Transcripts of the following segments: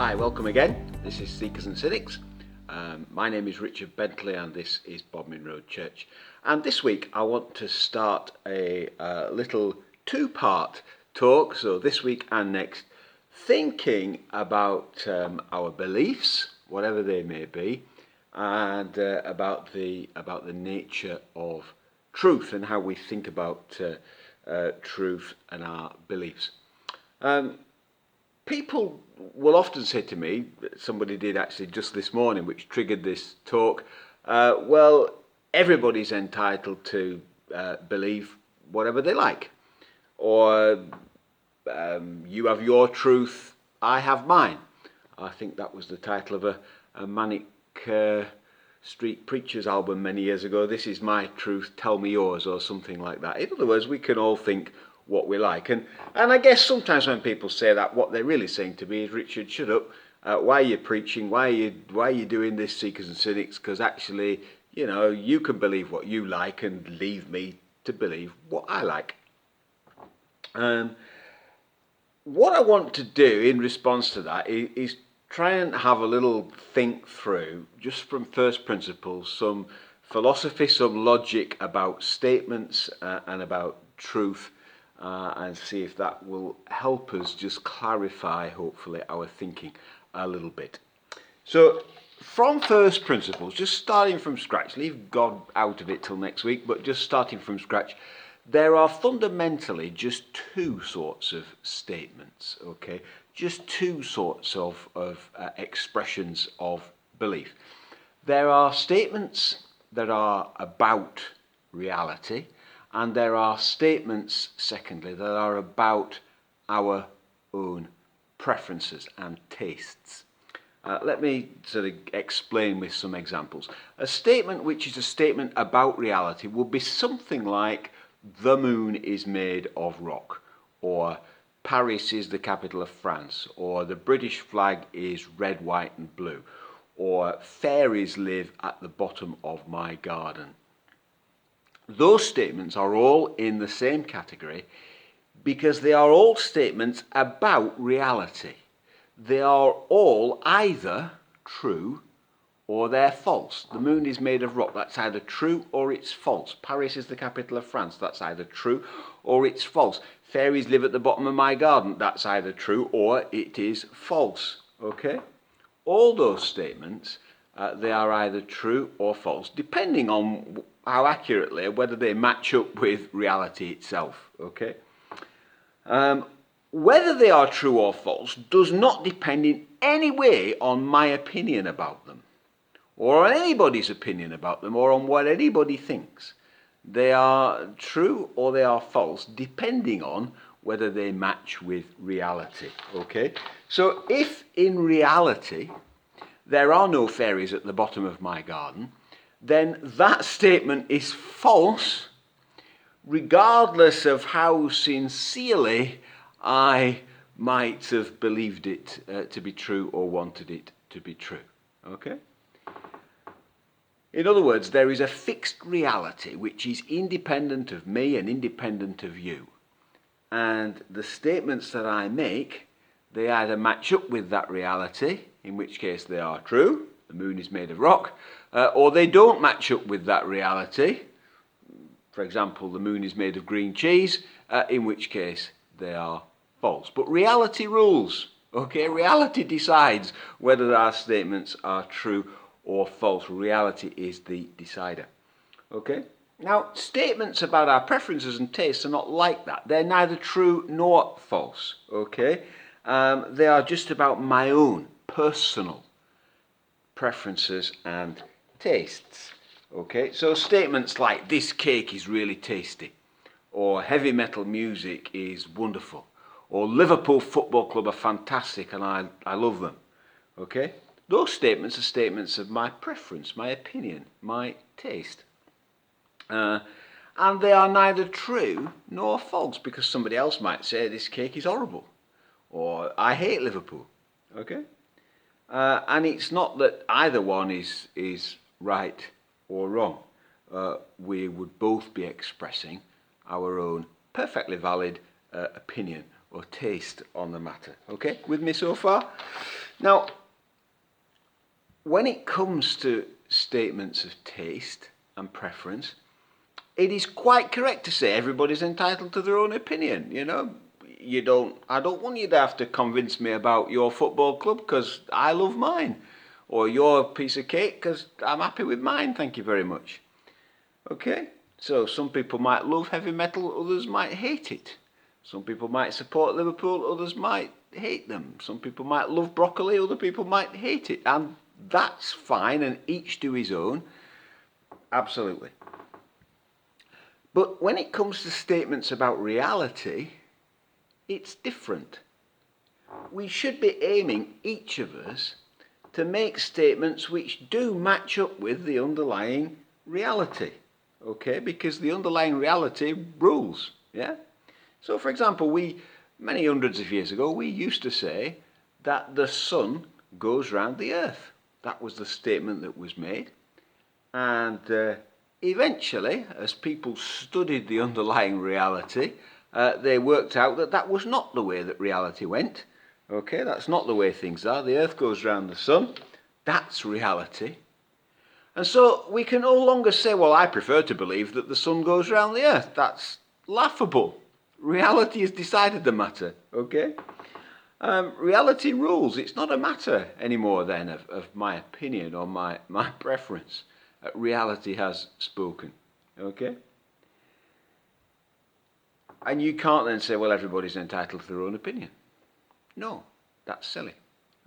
Hi, welcome again. This is Seekers and Cynics. My name is Richard Bentley and this is Bodmin Road Church. And this week I want to start a little two-part talk, so this week and next, thinking about our beliefs, whatever they may be, and about the nature of truth and how we think about truth and our beliefs. People will often say to me, somebody did actually just this morning, which triggered this talk, well, everybody's entitled to believe whatever they like. Or you have your truth, I have mine. I think that was the title of a Manic Street Preachers album many years ago. This is my truth, tell me yours, or something like that. In other words, we can all think what we like. And I guess sometimes when people say that, what they're really saying to me is, Richard, shut up. Why are you preaching? Why are you doing this, Seekers and Cynics? Because actually, you know, you can believe what you like and leave me to believe what I like. What I want to do in response to that is try and have a little think through, just from first principles, some philosophy, some logic about statements and about truth, and see if that will help us just clarify, hopefully, our thinking a little bit. So, from first principles, just starting from scratch, leave God out of it till next week, but just starting from scratch, there are fundamentally just two sorts of statements, okay? Just two sorts of expressions of belief. There are statements that are about reality, and there are statements, secondly, that are about our own preferences and tastes. Let me sort of explain with some examples. A statement which is a statement about reality would be something like, the moon is made of rock, or Paris is the capital of France, or the British flag is red, white and blue, or fairies live at the bottom of my garden. Those statements are all in the same category because they are all statements about reality. They are all either true or they're false. The moon is made of rock. That's either true or it's false. Paris is the capital of France. That's either true or it's false. Fairies live at the bottom of my garden. That's either true or it is false. Okay? All those statements, they are either true or false, depending on how accurately, whether they match up with reality itself. Okay? Whether they are true or false does not depend in any way on my opinion about them, or on anybody's opinion about them, or on what anybody thinks. They are true or they are false, depending on whether they match with reality. Okay? So if in reality there are no fairies at the bottom of my garden, then that statement is false, regardless of how sincerely I might have believed it to be true or wanted it to be true. Okay? In other words, there is a fixed reality which is independent of me and independent of you. And the statements that I make, they either match up with that reality, in which case they are true, the moon is made of rock, or they don't match up with that reality. For example, the moon is made of green cheese, in which case they are false. But reality rules, okay? Reality decides whether our statements are true or false. Reality is the decider, okay? Now, statements about our preferences and tastes are not like that. They're neither true nor false, okay? They are just about my own personal preferences and tastes, okay? So statements like, this cake is really tasty, or heavy metal music is wonderful, or Liverpool Football Club are fantastic and I love them, okay? Those statements are statements of my preference, my opinion, my taste. And they are neither true nor false, because somebody else might say this cake is horrible, or I hate Liverpool, okay? And it's not that either one is right or wrong. We would both be expressing our own perfectly valid opinion or taste on the matter. Okay, with me so far? Now, when it comes to statements of taste and preference, it is quite correct to say everybody's entitled to their own opinion. I don't want you to have to convince me about your football club because I love mine, or your piece of cake because I'm happy with mine, thank you very much. Okay, so some people might love heavy metal, others might hate it. Some people might support Liverpool, others might hate them. Some people might love broccoli, other people might hate it. And that's fine, and each to his own. Absolutely. But when it comes to statements about reality, it's different. We should be aiming, each of us, to make statements which do match up with the underlying reality. Okay, because the underlying reality rules. Yeah. So, for example, many hundreds of years ago, we used to say that the sun goes round the earth. That was the statement that was made. And eventually, as people studied the underlying reality, they worked out that that was not the way that reality went. Okay, that's not the way things are. The earth goes round the sun. That's reality. And so we can no longer say, well, I prefer to believe that the sun goes round the earth. That's laughable. Reality has decided the matter, okay? Reality rules. It's not a matter anymore then of my opinion or my preference. Reality has spoken, okay? And you can't then say, well, everybody's entitled to their own opinion. No, that's silly,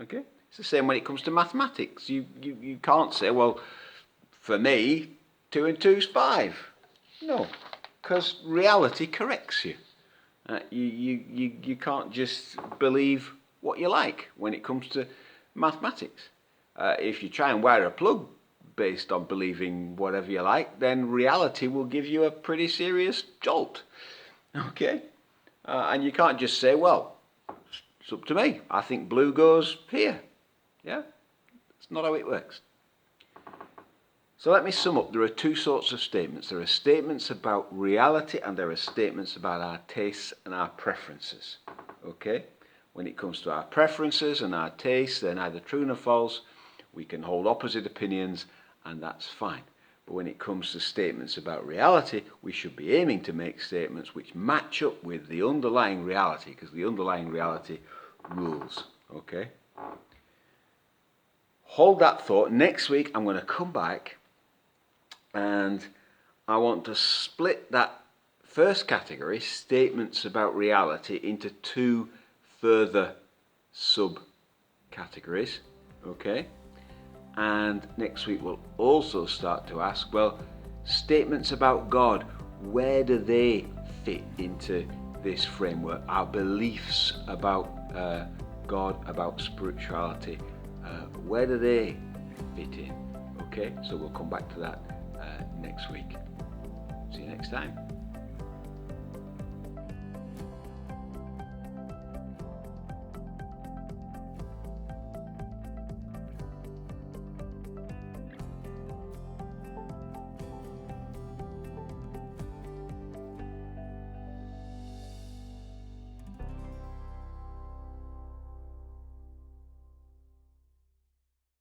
okay? It's the same when it comes to mathematics. You can't say, well, for me, 2 and 2 is 5. No, because reality corrects you. You can't just believe what you like when it comes to mathematics. If you try and wire a plug based on believing whatever you like, then reality will give you a pretty serious jolt. Okay? And you can't just say, well, it's up to me. I think blue goes here. Yeah? It's not how it works. So let me sum up. There are two sorts of statements. There are statements about reality and there are statements about our tastes and our preferences. Okay? When it comes to our preferences and our tastes, they're neither true nor false. We can hold opposite opinions and that's fine. But when it comes to statements about reality, we should be aiming to make statements which match up with the underlying reality, because the underlying reality rules. Okay? Hold that thought. Next week I'm going to come back and I want to split that first category, statements about reality, into two further subcategories. Okay? And next week we'll also start to ask, well, statements about God, where do they fit into this framework? Our beliefs about God, about spirituality, where do they fit in? Okay, so we'll come back to that next week. See you next time.